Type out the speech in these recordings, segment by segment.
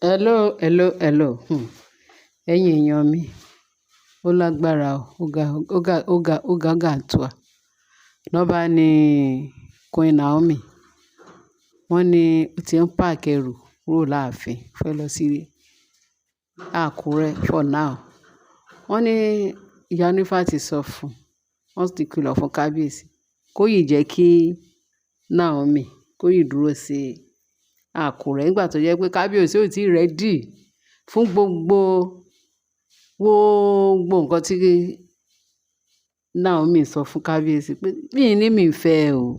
Hello, hello, hello. Ẹ̀yin èèyàn mi, ó lágbára o, ó ga gàǹtùà. Lọ́ba ní Queen Naomi, wọ́n ní ó ti ń páàkì ẹrù kúrò láàfin, fẹ́ lọ sí Àkúrẹ́ for now. Wọ́n ní ìyá onífá ti sọ fún, wọ́n ti kìlọ̀ fún kábíyèsí, kó yìí jẹ́ kí Naomi kó yìí dúró sí Àkúrẹ́ nígbà tó jẹ́ pé kábíyèsí ò tí ì ready fún gbogbo nǹkan tí Naomi sọ fún kábíyèsí pé mí ní mi ń fẹ́ o,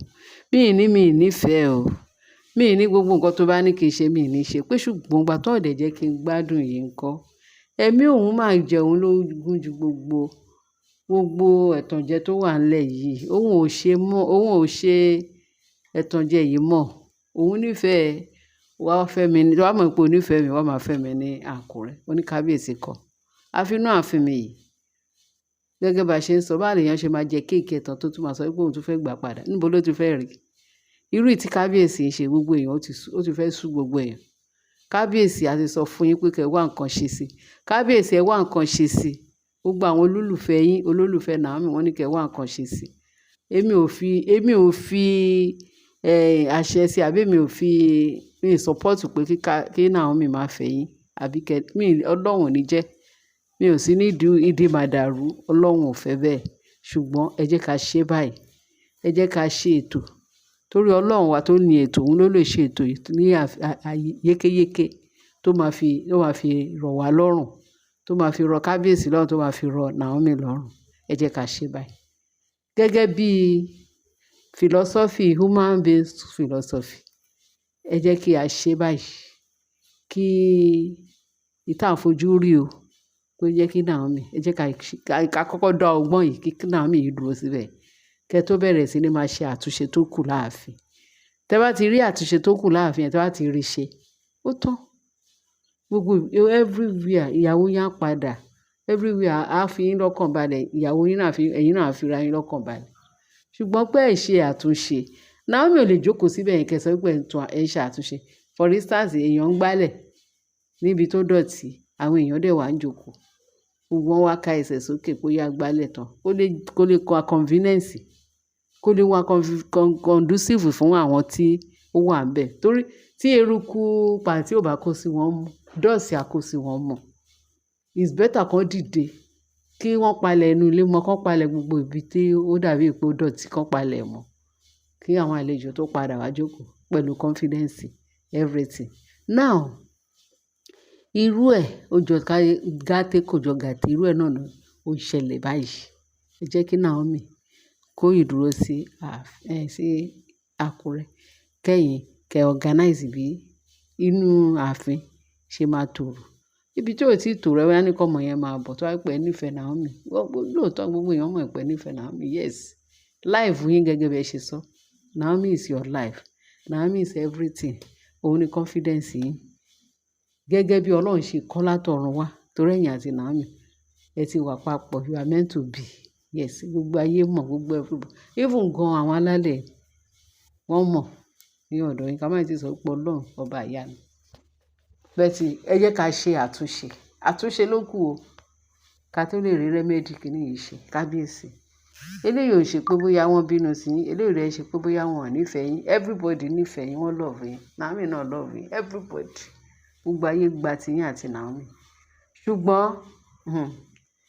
mí ní mi ò ní fẹ́ o, mí ní gbogbo nǹkan tó bá ní kí n ṣe mí ní ṣe pé ṣùgbọ́n ìgbà tó ọ̀dẹ̀ jẹ́ kí n gbádùn yìí ńkọ́. Ẹ̀mí òun máa jẹun lógún ju gbogbo ẹ̀tànjẹ tó wà ńlẹ̀ yìí. Òun ò ṣe ẹ̀tànjẹ yìí mọ́. Òun nífẹ̀ẹ́ wá fẹ́ mi ní, wá mọ̀ pé onífẹ̀ẹ́ mi wá máa fẹ́ mi ní Àkúrẹ́. Ó ní kábíyèsí kọ̀. Àfinú ààfin mi yìí. Gẹ́gẹ́ bá ṣe ń sọ, báwo lèèyàn ṣe máa jẹ kéèkì ẹ̀tàn tó tún máa sọ pé òun tún fẹ́ gbà padà. Níbo ló ti fẹ́ rí? Irú tí kábíyèsí ń ṣe gbogbo èèyàn ó ti fẹ́ sú gbogbo èèyàn. Kábíyèsí a ti sọ fún yín pé kẹ́ wá nǹkan ṣe sí. Kábíyèsí ẹ wá nǹkan ṣe sí. Gbogbo àwọn olólùfẹ́ yín, olólùfẹ́ Naomi wọ́n ní kẹ́ wá nǹkan ṣe sí. Èmi ò fi àṣẹ sí àbí mi support pé kí Naomi máa fẹ́ yín àbí Ọlọ́run ò ní jẹ́. Mi ò sí ní ìdí màdàrú, Ọlọ́run ò fẹ́ bẹ́ẹ̀. Ṣùgbọ́n ẹ jẹ́ ká ṣe báyìí. Ẹ jẹ́ ká ṣe ètò. Torí Ọlọ́run wa tó ní ètò, òun ló lè ṣe ètò ní yékéyéké tó máa fi rọ̀ wá lọ́rùn, tó máa fi rọ̀ kábíyèsí lọ́rùn, tó máa fi rọ̀ Naomi lọ́rùn. Ẹ jẹ́ ká ṣe báyìí. Gẹ́gẹ́ bí philosophy, human based philosophy, ẹ jẹ́ kí a ṣe báyìí. Kí ìta fojú rí o. Kó jẹ́ kí Naomi, ẹ jẹ́ ká kọ́kọ́ dá ọgbọ́n yìí kí Naomi yìí dúró síbẹ̀. Kẹ́ tó bẹ̀rẹ̀ sí ní máa ṣe àtúnṣe tó kù láàfin. Tẹ́ bá ti rí àtúnṣe tó kù láàfin, tẹ́ bá ti rí ṣe, ó tán. Gbogbo everywhere ìyàwó yín á padà. Everywhere á fi yín lọ́kàn balẹ̀. Ìyàwó yín náà ẹ̀yin náà á fi ra yín lọ́kàn balẹ̀. Ṣùgbọ́n pé ẹ ṣe àtúnṣe. Naomi ò lè jókòó síbẹ̀ yẹn kẹ́ sọ pé ẹ ń ṣe àtúnṣe. For instance, èèyàn ń gbálẹ̀ níbi tó dọ̀tí, àwọn èèyàn dẹ̀ wá ń jókòó. Gbogbo wọn wá ká ẹsẹ̀ sókè pé ó yá gbálẹ̀ tán. Kó lè kọ convenience, kó lè wá conducive fún àwọn tí ó wà ńbẹ̀. Torí tí eruku pàntí ò bá kó sí wọn mú, dọ́ọ̀sì á kó sí wọn mọ̀. It's better kán dìde kí wọ́n palẹ̀ inú ilé mọ́, kán palẹ̀ gbogbo ibi tí ó dàbí pé ó dọ̀tí, kán palẹ̀ mọ́. Kí àwọn àlejò tó padà wá jókòó pẹ̀lú confidence, everything. Now, irú ẹ̀ ó jọ gàtè kò jọ gàtè, irú ẹ̀ náà ó ṣẹlẹ̀ báyìí. Ẹ jẹ́ kí Naomi kó yìí dúró sí Àkúrẹ́. Kẹ́ organize bí inú ààfin ṣe máa tòrò. Ibi tí ò tí ì tòrò, ẹ wá ní kí ọmọ yẹn máa bọ̀ tó wá pé ẹ nífẹ̀ẹ́ Naomi. Lóòótọ́ gbogbo èèyàn mọ̀ pé ẹ nífẹ̀ẹ́ Naomi. Yes. Life yín gẹ́gẹ́ bí ẹ ṣe sọ. Naomi is your life. Naomi is everything. Òun ni confidence yín. Gẹ́gẹ́ bí Ọlọ́run ṣe kọ́ látọ̀run wá. Torí ẹ̀yin àti Naomi, ẹ ti wà papọ̀. You are meant to be. Yes. Gbogbo ayé mọ̀, gbogbo everybody. Even gan àwọn alálẹ̀ wọ́n mọ̀ ní ọ̀dọ̀ yín. Ká má tí sọ pé Ọlọ́run ọba ìyanu. Bẹ́ẹ̀ni, ẹ jẹ́ ká ṣe àtúnṣe. Àtúnṣe ló kù o. Ká tó lè rí remedy kí nìyí ṣe. Kábíyèsí. Eléyìí ò ṣe pé bóyá wọ́n bínú sí yín. Eléyìí rẹ̀ ṣe pé bóyá wọ́n ò nífẹ̀ẹ́ yín. Everybody nífẹ̀ẹ́ yín, wọ́n love yín. Naomi náà love yín. Everybody. Gbogbo ayé gba ti yín àti Naomi. Ṣùgbọ́n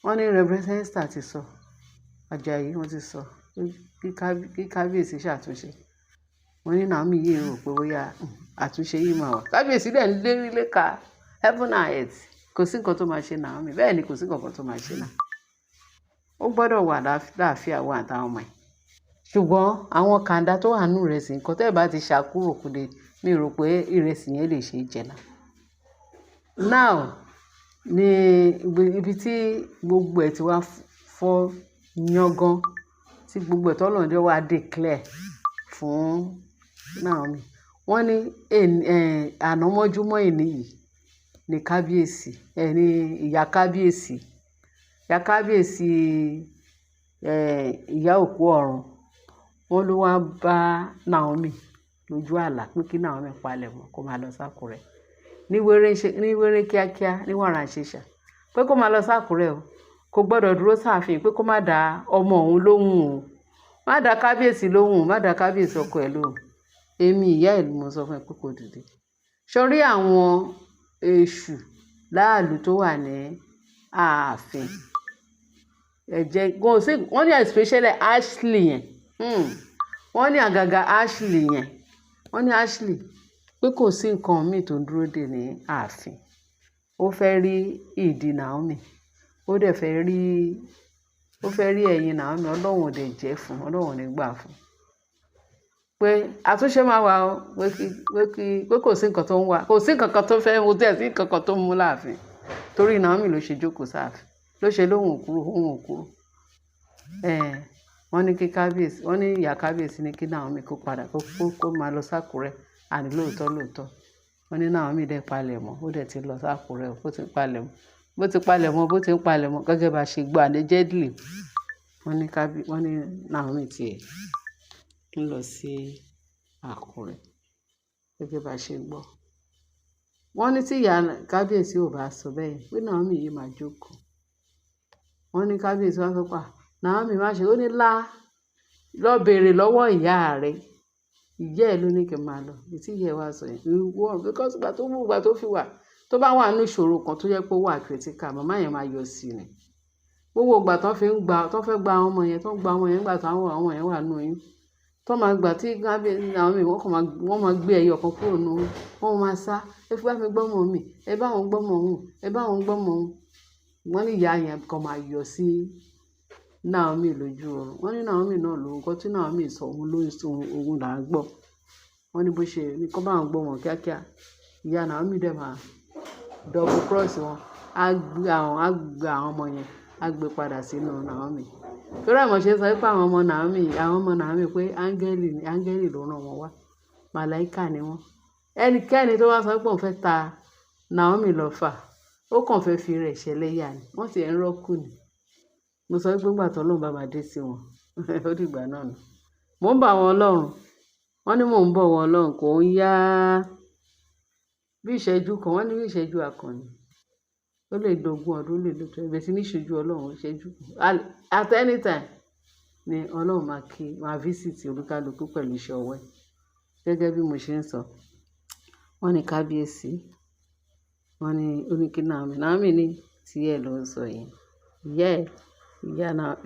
wọ́n ní Reverend Esther ti sọ. Àjàyí wọ́n ti sọ kí kábíyèsí ṣàtúnṣe. Wọ́n ní Naomi yìí rò pé bóyá àtúnṣe yìí máa wà. Kábíyèsí dẹ̀ ń lérí léka heaven and earth. Kò sí nǹkan tó máa ṣe Naomi. Bẹ́ẹ̀ ni kò sí nǹkan tó máa ṣe náà. Ó gbọ́dọ̀ wà láàfíà wà àtàwọn ọmọ ẹ̀. Ṣùgbọ́n àwọn kàńdá tó wà nínú ìrẹsì nǹkan tẹ́ ẹ bá ti ṣàkúrò kò lè, mi rò pé ìrẹsì yẹn lè ṣe jẹ náà. Now ni ibi tí gbogbo ẹ̀ ti wá fọ́ yángán, tí gbogbo ẹ̀ tọ́lọ́run dé wá declare fún Naomi. Wọ́n ní àná mọ́júmọ́ èní yìí ni kábíyèsí, ní ìyá kábíyèsí, ìyá òkú ọ̀run. Wọ́n ló wá bá Naomi lójú àlá pé kí Naomi palẹ̀ mọ́ kó máa lọ sí Àkúrẹ́. ní wéré kíákíá ní wàrà ṣèṣà pé kó máa lọ sákúrẹ́ o, kò gbọ́dọ̀ dúró sáàfin pé kó má dá ọmọ òun lóhùn o, má dá kábíyèsí lóhùn, má dá kábíyèsí ọkọ ẹ̀ lóhùn. Èmi ìyá ẹ̀ mo sọ fún ẹ pé kò dìde. Sórí àwọn èṣù láàlú tó wà ní ààfin ẹ̀jẹ̀ kò sí, wọ́n ní especially Ashley yẹn, wọ́n ní àgàgà Ashley yẹn, wọ́n ní Ashley pé kò sí nǹkan míì tó ń dúró dè ní ààfin. Ó fẹ́ rí ìdí Naomi, ó dẹ̀ fẹ́ rí ẹ̀yìn Naomi. Ọlọ́run ò dẹ̀ jẹ́ fún, Ọlọ́run ò ní gbà fún. Pé àtúnṣe máa wà ó, pé kò sí nǹkan tó ń wà, kò sí nǹkan kan tó fẹ́ mú, tẹ̀ sí nǹkan kan tó mú láàfin. Torí Naomi ló ṣe jókòó sáàfin, ló ṣe lóhùn òkúrò. Wọ́n ní kí kábíyèsí, wọ́n ní ìyá kábíyèsí ní kí Naomi kó padà kó máa lọ sákúrẹ́. Àní lóòótọ́ wọ́n ní Naomi dẹ̀ palẹ̀mọ́, ó dẹ̀ ti lọ sákúrẹ́ o, bó ti ń palẹ̀mọ́ gẹ́gẹ́ bá ṣe gbọ́ allegedly. Wọ́n ní Naomi tiẹ̀ ń lọ sí Àkúrẹ́ gẹ́gẹ́ bá ṣe gbọ́. Wọ́n ní tí ìyá kábíyèsí ò bá sọ bẹ́ẹ̀ pé Naomi yìí máa jókòó. Wọ́n ní kábíyèsí wá sọ pé Naomi má ṣe, ó ní lọ béèrè lọ́wọ́ ìyá rẹ̀. Ìyá ẹ̀ ló ní kí n máa lọ. Tí ìyá ẹ̀ wá sọ yẹn, because ìgbà tó fi wà, tó bá wà nínú ìṣòro kan tó yẹ pé ó wà critical, màmá yẹn máa yọ sí ni. Gbogbo ìgbà tó fẹ́ gba àwọn ọmọ yẹn, tó ń gba ọmọ yẹn nígbà táwọn ọmọ yẹn wà nínú oyún, tó máa gbà tí Naomi wọ́n máa gbé ẹyọ kan kúrò nínú oyún, wọ́n máa sá, ẹ fi bá mi gbọ́mọ mi, ẹ bá wọn gbọ́mọ òun, ẹ bá wọn gbọ́mọ òun. Wọ́n ní ìyá yẹn kan máa yọ sí Naomi lójú oorun. Wọ́n ní Naomi náà lórúkọ tí Naomi sọ òun là ń gbọ́. Wọ́n ní bó ṣe ní kó bá wọn gbọ́ wọn kíákíá. Ìyá Naomi dẹ̀ máa double cross wọn, á gbé àwọn ọmọ yẹn, á gbé padà sínú Naomi. Torí àmọ́ ṣe sọ pé àwọn ọmọ Naomi pé áńgẹ́lì ló rán wọn wá, màláíkà ni wọ́n. Ẹnikẹ́ni tó wá sọ pé òun fẹ́ ta Naomi lọ́fà, ó kàn fẹ́ fi rẹ̀ ṣẹlẹ́yà ni. Wọ́n ti ẹ̀ ń rọ́kù ni. Mo sọ pé nígbà tó Ọlọ́run bá máa dé sí wọn, ó dìgbà náà nù. Mò ń bá wọn Ọlọ́run, wọ́n ní mò ń bọ̀ wọn Ọlọ́run kò ń yá bí ìṣẹ́jú kan, wọ́n ní bí ìṣẹ́jú akànnì. Ó lè dogun ọdún, ó lè lo 20, bẹ́ẹ̀ sí ní ìṣẹ́jú Ọlọ́run ìṣẹ́jú. At any time ni Ọlọ́run máa visit olúkálùkù pẹ̀lú iṣẹ́ ọwọ́ ẹ̀. Gẹ́gẹ́ bí mo ṣe ń sọ, wọ́n ní kábíyèsí, wọ́n ní ó ní kí Naomi ní tí ẹ̀ ló ń sọ yẹn.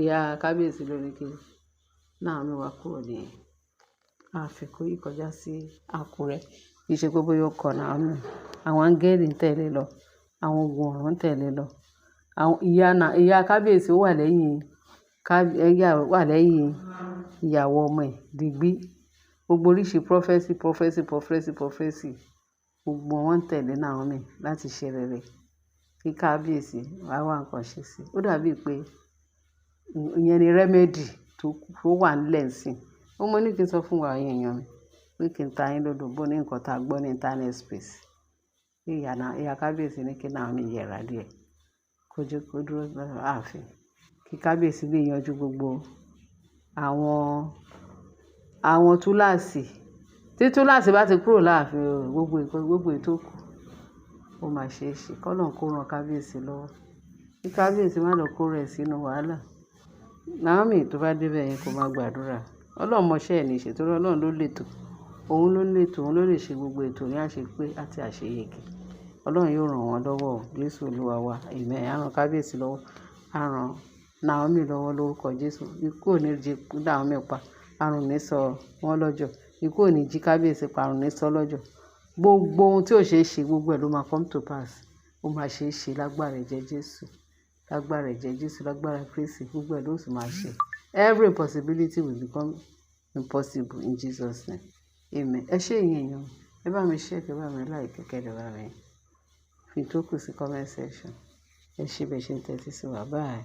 Ìyá kábíyèsí ló ní kí Naomi wá kúrò ní ààfin kó yí kọjá sí Àkúrẹ́. Kì í ṣe pé bóyá ó kọ Naomi, àwọn áńgẹ́lì ń tẹ̀lé lọ, àwọn ogun ọ̀run ń tẹ̀lé lọ. Ìyá kábíyèsí wà lẹ́yìn ìyàwó ọmọ ẹ̀ digbí. Gbogbo oríṣi prophecy, gbogbo wọn ń tẹ̀lé Naomi láti ṣe rere kí kábíyèsí wá wá nǹkan ṣe sí. Ó dàbí pé ìyẹn ni remedy tó wà nílẹ̀ ńsìn. Ó mọ ní kí n sọ fún wa èèyàn mi pé kí n ta yín lólobó ní nǹkan tá a gbọ́ ní internet space. Ìyá kábíyèsí ní kí Naomi yẹra díẹ̀ kó dúró láàfin kí kábíyèsí lè yanjú gbogbo àwọn túláàsì. Tí túláàsì bá ti kúrò láàfin, gbogbo ètò kù ó máa ṣe é ṣe. K'Ọlọ́run kó ran kábíyèsí lọ́wọ́. Kí kábíyèsí má lọ kó rẹ̀ sínú wàhálà. Naomi tó bá débẹ̀ yẹn kó máa gbàdúrà. Ọlọ́run mọṣẹ́ ẹ̀ ní ṣe torí Ọlọ́run ló lètò. Òun ló lè ṣe gbogbo ètò ní àṣepé àti àṣeyege. Ọlọ́run yóò ràn wọ́n lọ́wọ́ o. Jésù Olúwa wa. Àmín. Á ràn kábíyèsí lọ́wọ́, á ràn Naomi lọ́wọ́ lórúkọ Jésù. Ikú ò ní jí Naomi pa, àrùn ní sọ wọ́n lọ́jọ́. Ikú ò ní jí kábíyèsí pa, àrùn ní sọ lọ́jọ́. Gbogbo ohun tí ò ṣe é ṣe, gbogbo ẹ̀ ló máa come to pass. Ó máa ṣe é ṣe lágbára ẹ̀jẹ̀ Jésù. Lágbára ẹ̀jẹ̀ Jésù, lágbára Kristi, gbogbo ẹ̀ ló sì máa ṣe. Every impossibility will become impossible in Jesus' name. Amen. Ẹ ṣé èèyàn. Ẹ bá mi share, ẹ bá mi like, kẹ́kẹ́ bá mi fi tó kù sí comment section. Ẹ ṣé bẹ́ẹ̀ ṣe ń tẹ́tí sí wa. Bye.